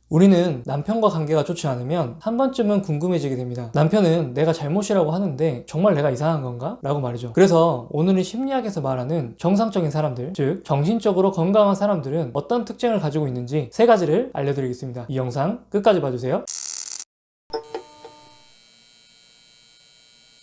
우리는 남편과 관계가 좋지 않으면 한 번쯤은 궁금해지게 됩니다. 남편은 내가 잘못이라고 하는데 정말 내가 이상한 건가? 라고 말이죠. 그래서 오늘은 심리학에서 말하는 정상적인 사람들, 즉 정신적으로 건강한 사람들은 어떤 특징을 가지고 있는지 세 가지를 알려드리겠습니다. 이 영상 끝까지 봐주세요.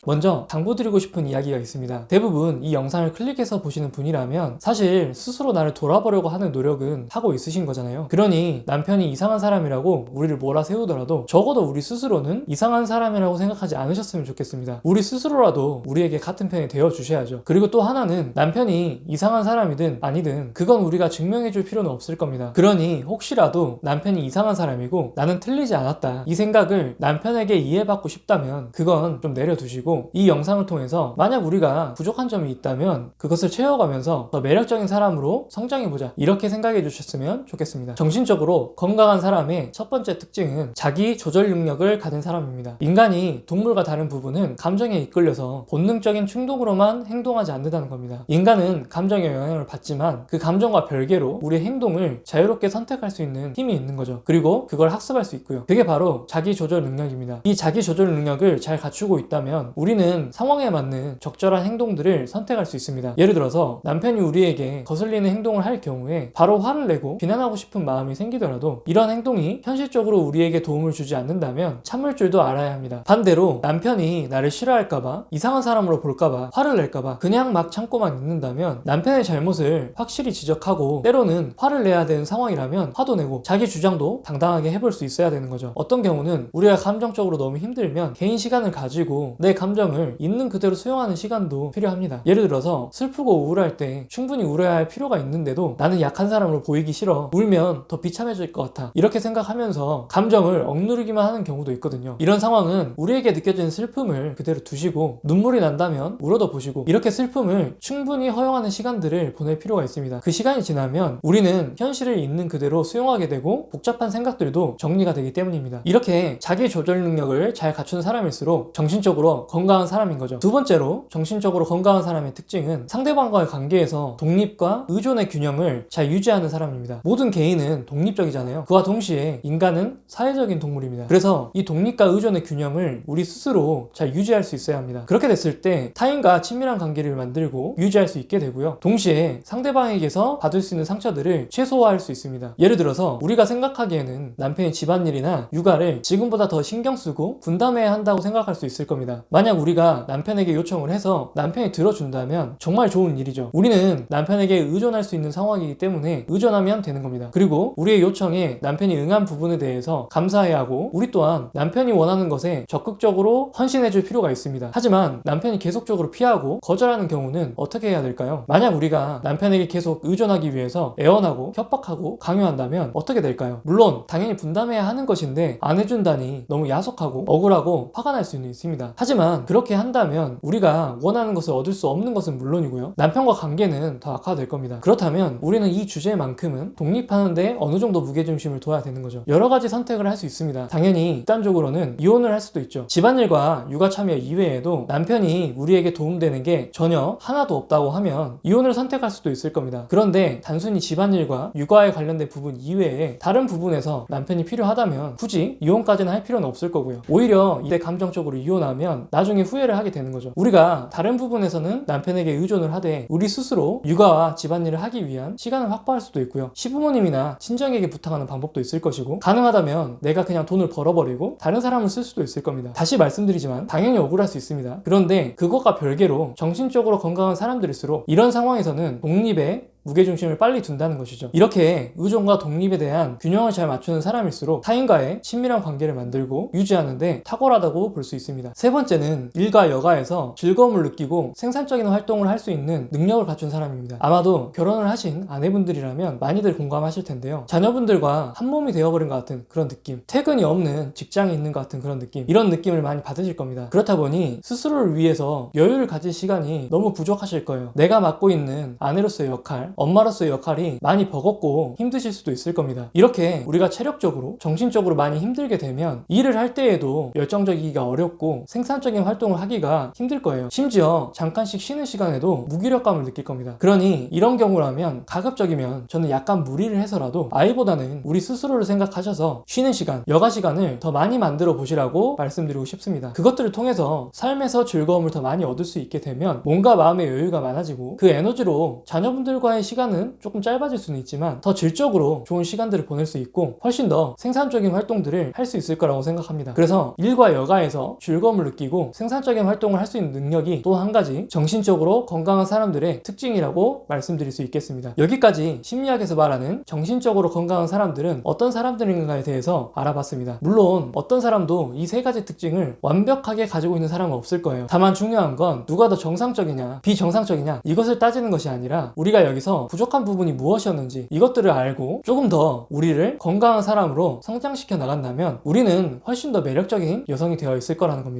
먼저 당부드리고 싶은 이야기가 있습니다. 대부분 이 영상을 클릭해서 보시는 분이라면 사실 스스로 나를 돌아보려고 하는 노력은 하고 있으신 거잖아요. 그러니 남편이 이상한 사람이라고 우리를 몰아세우더라도 적어도 우리 스스로는 이상한 사람이라고 생각하지 않으셨으면 좋겠습니다. 우리 스스로라도 우리에게 같은 편이 되어 주셔야죠. 그리고 또 하나는 남편이 이상한 사람이든 아니든 그건 우리가 증명해 줄 필요는 없을 겁니다. 그러니 혹시라도 남편이 이상한 사람이고 나는 틀리지 않았다, 이 생각을 남편에게 이해받고 싶다면 그건 좀 내려두시고 이 영상을 통해서 만약 우리가 부족한 점이 있다면 그것을 채워가면서 더 매력적인 사람으로 성장해보자, 이렇게 생각해 주셨으면 좋겠습니다. 정신적으로 건강한 사람의 첫 번째 특징은 자기 조절 능력을 가진 사람입니다. 인간이 동물과 다른 부분은 감정에 이끌려서 본능적인 충동으로만 행동하지 않는다는 겁니다. 인간은 감정의 영향을 받지만 그 감정과 별개로 우리의 행동을 자유롭게 선택할 수 있는 힘이 있는 거죠. 그리고 그걸 학습할 수 있고요. 그게 바로 자기 조절 능력입니다. 이 자기 조절 능력을 잘 갖추고 있다면 우리는 상황에 맞는 적절한 행동들을 선택할 수 있습니다. 예를 들어서 남편이 우리에게 거슬리는 행동을 할 경우에 바로 화를 내고 비난하고 싶은 마음이 생기더라도 이런 행동이 현실적으로 우리에게 도움을 주지 않는다면 참을 줄도 알아야 합니다. 반대로 남편이 나를 싫어할까봐, 이상한 사람으로 볼까봐, 화를 낼까봐 그냥 막 참고만 있는다면 남편의 잘못을 확실히 지적하고 때로는 화를 내야 되는 상황이라면 화도 내고 자기 주장도 당당하게 해볼 수 있어야 되는 거죠. 어떤 경우는 우리가 감정적으로 너무 힘들면 개인 시간을 가지고 내 감정을 있는 그대로 수용하는 시간도 필요합니다. 예를 들어서 슬프고 우울할 때 충분히 울어야 할 필요가 있는데도 나는 약한 사람으로 보이기 싫어, 울면 더 비참해질 것 같아, 이렇게 생각하면서 감정을 억누르기만 하는 경우도 있거든요. 이런 상황은 우리에게 느껴지는 슬픔을 그대로 두시고 눈물이 난다면 울어도 보시고 이렇게 슬픔을 충분히 허용하는 시간들을 보낼 필요가 있습니다. 그 시간이 지나면 우리는 현실을 있는 그대로 수용하게 되고 복잡한 생각들도 정리가 되기 때문입니다. 이렇게 자기 조절 능력을 잘 갖춘 사람일수록 정신적으로 건강한 사람인 거죠. 두 번째로 정신적으로 건강한 사람의 특징은 상대방과의 관계에서 독립과 의존의 균형을 잘 유지하는 사람입니다. 모든 개인은 독립적이잖아요. 그와 동시에 인간은 사회적인 동물입니다. 그래서 이 독립과 의존의 균형을 우리 스스로 잘 유지할 수 있어야 합니다. 그렇게 됐을 때 타인과 친밀한 관계를 만들고 유지할 수 있게 되고요. 동시에 상대방에게서 받을 수 있는 상처들을 최소화할 수 있습니다. 예를 들어서 우리가 생각하기에는 남편이 집안일이나 육아를 지금보다 더 신경 쓰고 분담해야 한다고 생각할 수 있을 겁니다. 만약 우리가 남편에게 요청을 해서 남편이 들어준다면 정말 좋은 일이죠. 우리는 남편에게 의존할 수 있는 상황이기 때문에 의존하면 되는 겁니다. 그리고 우리의 요청에 남편이 응한 부분에 대해서 감사해야 하고 우리 또한 남편이 원하는 것에 적극적으로 헌신해줄 필요가 있습니다. 하지만 남편이 계속적으로 피하고 거절하는 경우는 어떻게 해야 될까요? 만약 우리가 남편에게 계속 의존하기 위해서 애원하고 협박하고 강요한다면 어떻게 될까요? 물론 당연히 분담해야 하는 것인데 안 해준다니 너무 야속하고 억울하고 화가 날 수는 있습니다. 하지만 그렇게 한다면 우리가 원하는 것을 얻을 수 없는 것은 물론이고요, 남편과 관계는 더 악화될 겁니다. 그렇다면 우리는 이 주제만큼은 독립하는데 어느 정도 무게중심을 둬야 되는 거죠. 여러 가지 선택을 할 수 있습니다. 당연히 극단적으로는 이혼을 할 수도 있죠. 집안일과 육아 참여 이외에도 남편이 우리에게 도움되는 게 전혀 하나도 없다고 하면 이혼을 선택할 수도 있을 겁니다. 그런데 단순히 집안일과 육아에 관련된 부분 이외에 다른 부분에서 남편이 필요하다면 굳이 이혼까지는 할 필요는 없을 거고요. 오히려 이때 감정적으로 이혼하면 나중에 후회를 하게 되는 거죠. 우리가 다른 부분에서는 남편에게 의존을 하되 우리 스스로 육아와 집안일을 하기 위한 시간을 확보할 수도 있고요. 시부모님이나 친정에게 부탁하는 방법도 있을 것이고 가능하다면 내가 그냥 돈을 벌어버리고 다른 사람을 쓸 수도 있을 겁니다. 다시 말씀드리지만 당연히 억울할 수 있습니다. 그런데 그것과 별개로 정신적으로 건강한 사람들일수록 이런 상황에서는 독립에 무게중심을 빨리 둔다는 것이죠. 이렇게 의존과 독립에 대한 균형을 잘 맞추는 사람일수록 타인과의 친밀한 관계를 만들고 유지하는데 탁월하다고 볼 수 있습니다. 세 번째는 일과 여가에서 즐거움을 느끼고 생산적인 활동을 할 수 있는 능력을 갖춘 사람입니다. 아마도 결혼을 하신 아내분들이라면 많이들 공감하실 텐데요. 자녀분들과 한 몸이 되어버린 것 같은 그런 느낌, 퇴근이 없는 직장에 있는 것 같은 그런 느낌, 이런 느낌을 많이 받으실 겁니다. 그렇다 보니 스스로를 위해서 여유를 가질 시간이 너무 부족하실 거예요. 내가 맡고 있는 아내로서의 역할, 엄마로서의 역할이 많이 버겁고 힘드실 수도 있을 겁니다. 이렇게 우리가 체력적으로, 정신적으로 많이 힘들게 되면 일을 할 때에도 열정적이기가 어렵고 생산적인 활동을 하기가 힘들 거예요. 심지어 잠깐씩 쉬는 시간에도 무기력감을 느낄 겁니다. 그러니 이런 경우라면 가급적이면 저는 약간 무리를 해서라도 아이보다는 우리 스스로를 생각하셔서 쉬는 시간, 여가 시간을 더 많이 만들어 보시라고 말씀드리고 싶습니다. 그것들을 통해서 삶에서 즐거움을 더 많이 얻을 수 있게 되면 몸과 마음의 여유가 많아지고 그 에너지로 자녀분들과의 시간은 조금 짧아질 수는 있지만 더 질적으로 좋은 시간들을 보낼 수 있고 훨씬 더 생산적인 활동들을 할 수 있을 거라고 생각합니다. 그래서 일과 여가에서 즐거움을 느끼고 생산적인 활동을 할 수 있는 능력이 또 한 가지 정신적으로 건강한 사람들의 특징이라고 말씀드릴 수 있겠습니다. 여기까지 심리학에서 말하는 정신적으로 건강한 사람들은 어떤 사람들인가에 대해서 알아봤습니다. 물론 어떤 사람도 이 세 가지 특징을 완벽하게 가지고 있는 사람은 없을 거예요. 다만 중요한 건 누가 더 정상적이냐 비정상적이냐 이것을 따지는 것이 아니라 우리가 여기서 부족한 부분이 무엇이었는지 이것들을 알고 조금 더 우리를 건강한 사람으로 성장시켜 나간다면 우리는 훨씬 더 매력적인 여성이 되어 있을 거라는 겁니다.